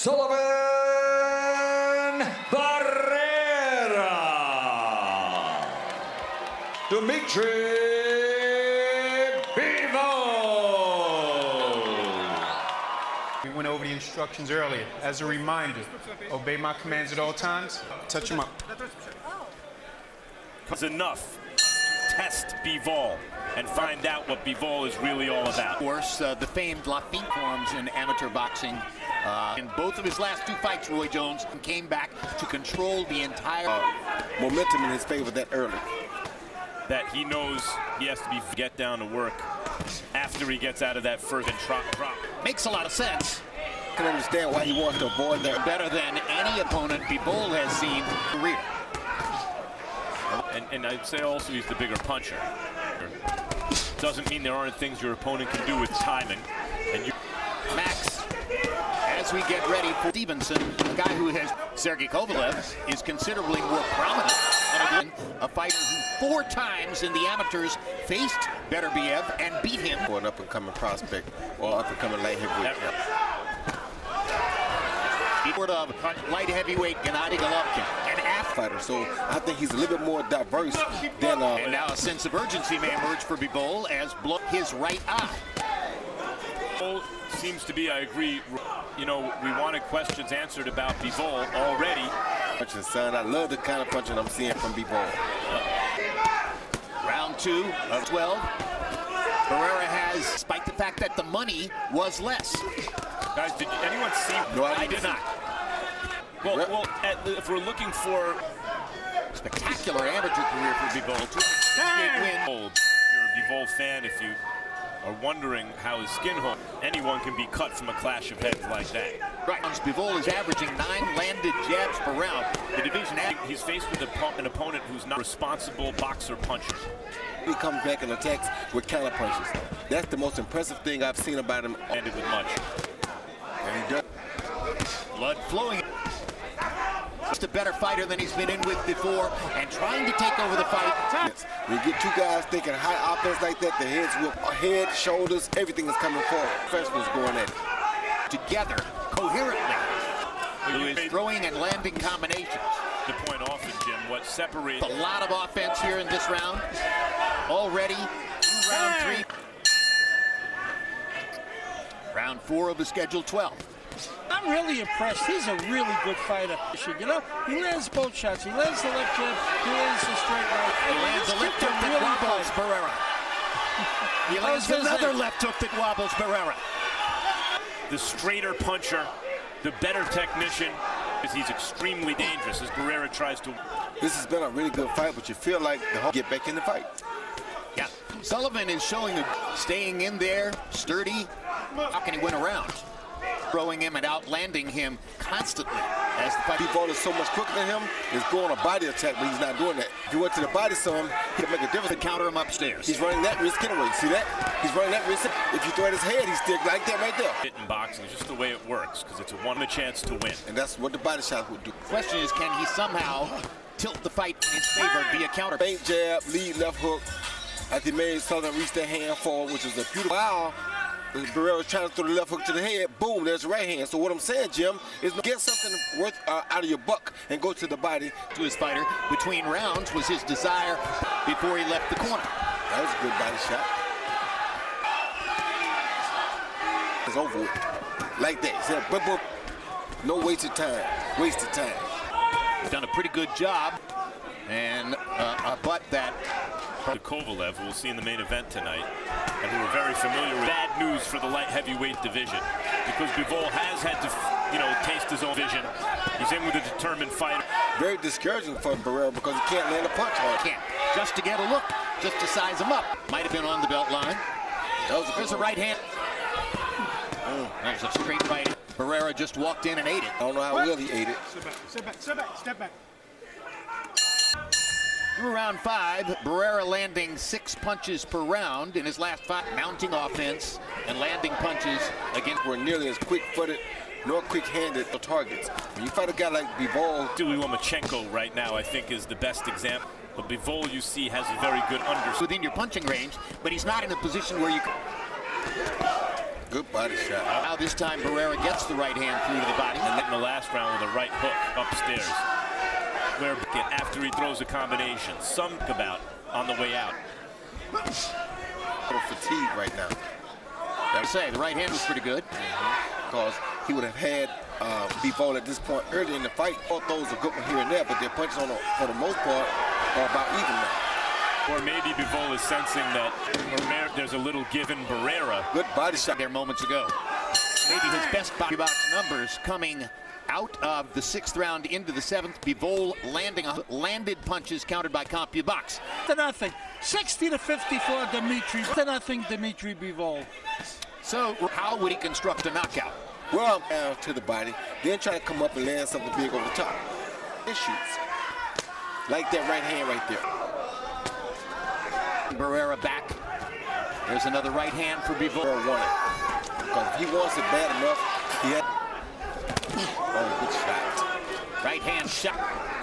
Sullivan, Barrera, Dmitry, Bivol. We went over the instructions earlier. As a reminder, obey my commands at all times. Touch him up. It's enough. Test Bivol and find out what Bivol is really all about. Of course, the famed Lafitte forms in amateur boxing. In both of his last two fights, Roy Jones came back to control the entire momentum in his favor that early. That he knows he has to get down to work after he gets out of that first and drop. Makes a lot of sense. I can understand why he wants to avoid that. Better than any opponent Bivol has seen in his career. And I'd say also he's the bigger puncher. Doesn't mean there aren't things your opponent can do with timing. And you Max, as we get ready for Stevenson, a guy who has Sergey Kovalev is considerably more prominent than a fighter who 4 times in the amateurs faced Beterbiev and beat him. For an up-and-coming prospect or up-and-coming light heavyweight. Sort of light heavyweight Gennady Golovkin, an fighter, so I think he's a little bit more diverse than. And now a sense of urgency may emerge for Bivol as his right eye. Seems to be, I agree. You know, we wanted questions answered about Bivol already. Son, I love the kind of punching I'm seeing from Bivol. Round 2 of 12. Barrera has, despite the fact that the money was less. Guys, did anyone see? No, I did not. Well, if we're looking for spectacular amateur career for Bivol, you're a Bivol fan if you are wondering how his skin holds. Anyone can be cut from a clash of heads like that. Right. Bivol is averaging 9 landed jabs per round. The division, he's faced with an opponent who's not responsible boxer puncher. He comes back and attacks with counter punches. That's the most impressive thing I've seen about him. Ended with much. And he does. Blood flowing. Just a better fighter than he's been in with before, and trying to take over the fight. When you get 2 guys thinking high offense like that, the heads whip, head, shoulders, everything is coming forward. Professionals going at it. Together, coherently. Who is throwing and landing combinations. The point often, Jim, what separates... A lot of offense here in this round. Already, round 3. Round 4 of the scheduled 12. I'm really impressed. He's a really good fighter. You know, he lands both shots. He lands the left jab, he lands the straight right. He lands a left hook that wobbles Barrera. He lands another left hook that wobbles Barrera. The straighter puncher, the better technician, because he's extremely dangerous as Barrera tries to... This has been a really good fight, but you feel like the whole get back in the fight. Yeah, Sullivan is showing staying in there, sturdy. How can he win a round? Throwing him and outlanding him constantly as the fight. Bivol is so much quicker than him. He's going a body attack, but he's not doing that. If he went to the body some, he'd make a difference. To counter him upstairs. He's running that risk anyway. See that? He's running that risk. If you throw at his head, he's still like that right there. In boxing, it's just the way it works, because it's a chance to win. And that's what the body shot would do. Question is, can he somehow tilt the fight in his favor via counter? Feint jab, lead left hook. After he made Sullivan reach that hand forward, which is a beautiful. Wow. Barrera was trying to throw the left hook to the head. Boom, there's the right hand. So what I'm saying, Jim, is get something worth out of your buck and go to the body. To his fighter between rounds was his desire before he left the corner. That was a good body shot. It's over with. Like that. Said, boop, boop. No wasted time. Wasted time. He's done a pretty good job. And a butt that... The Kovalev, who we'll see in the main event tonight, and who are very familiar with bad news for the light heavyweight division, because Bivol has had to, taste his own vision. He's in with a determined fighter. Very discouraging for Barrera because he can't land a punch hard. Can't. Just to get a look, just to size him up. Might have been on the belt line. There's a right hand. There's a straight right. Barrera just walked in and ate it. I don't know how well he ate it. Sit back, step back. Through round 5, Barrera landing 6 punches per round in his last 5, mounting offense and landing punches against. We're nearly as quick-footed nor quick-handed targets. When you fight a guy like Bivol. Lomachenko right now, I think, is the best example. But Bivol, you see, has a very good understanding. Within your punching range, but he's not in a position where you can... Good body shot. Now this time Barrera gets the right hand through to the body. And last round with a right hook upstairs. Where after he throws a combination, some about on the way out. A little fatigue right now. I would say the right hand was pretty good. Because he would have had Bivol at this point early in the fight. Both those are good one here and there, but their punches for the most part are about even now. Or maybe Bivol is sensing that there's a little give in Barrera. Good body shot There moments ago. Maybe his best box numbers coming out of the 6th round into the 7th. Bivol landed punches countered by CUBA. 0-0. 60-54 Dmitry. 0-0 Dmitry Bivol. So how would he construct a knockout? well down to the body, then try to come up and land something big over the top. And shoots. Like that right hand right there. Barrera back. There's another right hand for Bivol. Won it. Because if he wants it bad enough, he had. Oh, good shot. Right hand shot.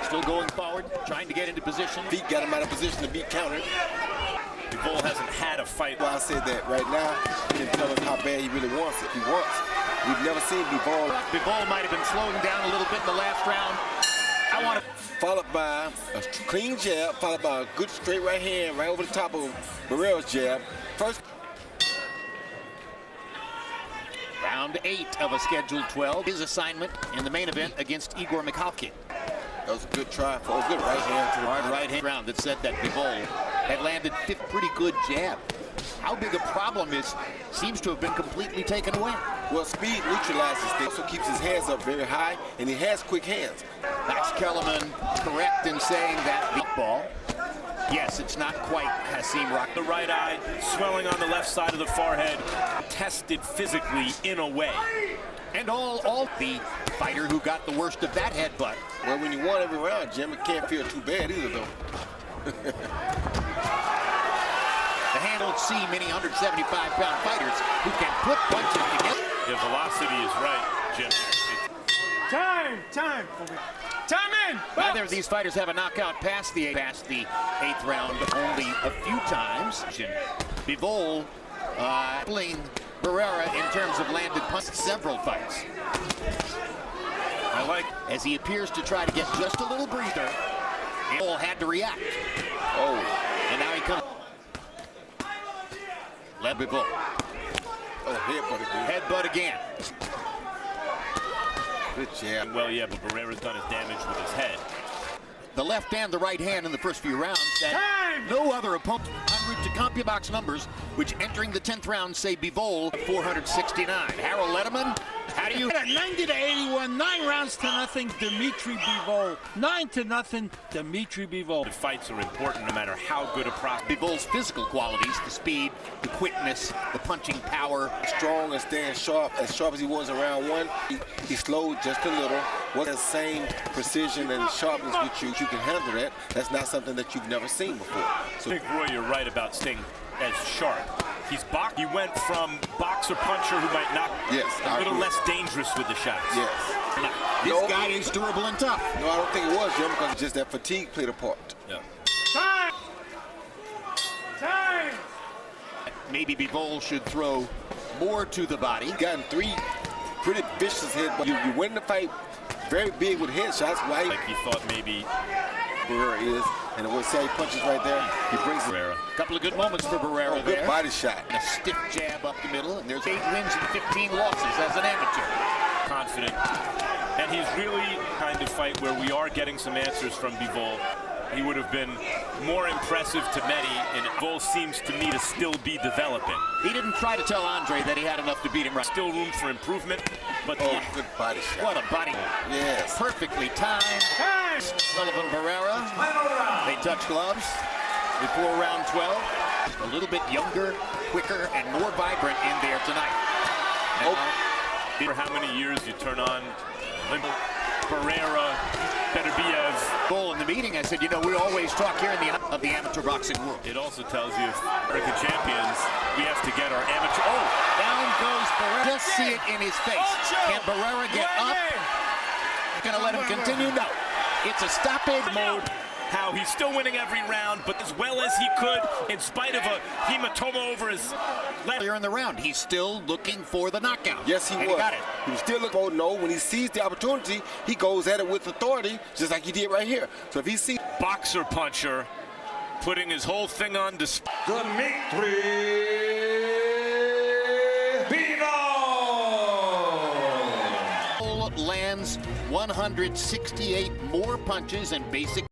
Still going forward, trying to get into position. Feet got him out of position to be countered. Bivol hasn't had a fight. Well, I said that right now, he can tell us how bad he really wants it. He wants. We've never seen Bivol. Bivol might have been slowing down a little bit in the last round. I want to. Followed by a clean jab, followed by a good straight right hand right over the top of Barrera's jab. First. Round 8 of a scheduled 12. His assignment in the main event against Igor Mikhalkin. That was a good try for a good right hand to the Hard right hand round that said that Bivol had landed a pretty good jab. How big a problem seems to have been completely taken away. Well, speed neutralizes things. Also keeps his hands up very high, and he has quick hands. Max Kellerman correct in saying that the ball. Yes, it's not quite Hasim Rock. The right eye, swelling on the left side of the forehead, tested physically in a way. And all the fighter who got the worst of that headbutt. Well, when you won every round, Jim, it can't feel too bad either, though. The hand don't see many 175-pound fighters who can put punches together. The velocity is right, Jim. Time in! Neither of these fighters have a knockout past the 8th round only a few times. Bivol pulling Barrera in terms of landed punches several fights. I like as he appears to try to get just a little breather. Bivol had to react. Oh. And now he comes. Let Bivol. Oh, headbutt again. Headbutt again. Good jab. well, yeah, but Barrera's done his damage with his head. The left and the right hand in the first few rounds that no other opponent en route to CompuBox numbers, which entering the 10th round say Bivol 469. Harold Letterman, how do you? 90-81, 9 rounds to nothing. Dmitry Bivol, 9-0. Dmitry Bivol. The fights are important no matter how good a prospect. Bivol's physical qualities, the speed, the quickness, the punching power. Strong and staying sharp as he was in round 1. He slowed just a little. Wasn't the same precision and sharpness with you can handle that. That's not something that you've never seen before. So I think, Roy, you're right about staying as sharp. He went from boxer puncher who might knock a little less dangerous with the shots. Yes. This guy is durable and tough. No, I don't think it was, Jim, because just that fatigue played a part. Yeah. Time! Maybe Bivol should throw more to the body. He's gotten 3 pretty vicious headbutts. You win the fight very big with headshots. Why? Like he thought maybe Barrera is, and the way he punches right there, he brings Barrera. A couple of good moments for Barrera a good there. body shot. And a stiff jab up the middle, and there's 8 wins and 15 losses as an amateur. Confident. And he's really kind of fight where we are getting some answers from Bivol. He would have been more impressive to many, and Bivol seems to me to still be developing. He didn't try to tell Andre that he had enough to beat him right. Still room for improvement, but Good body shot. What a body. Yes. Perfectly timed. Sullivan Barrera. They touch gloves before round 12. A little bit younger, quicker, and more vibrant in there tonight. For how many years you turn on Barrera, Beterbiev. Bull in the meeting, I said, you know, we always talk here in the amateur boxing world. It also tells you if American champions, we have to get our amateur. Oh, Down goes Barrera. Just see it in his face. Can Barrera get up? Gonna let him continue? No. It's a stoppage mode. how he's still winning every round, but as well as he could, in spite of a hematoma over his left. Earlier in the round, he's still looking for the knockout. Yes, he and was. He got it. He was still looking for no. When he sees the opportunity, he goes at it with authority, just like he did right here. So if he sees Boxer puncher, putting his whole thing on display. Dmitry Bivol. Lands 168 more punches and basic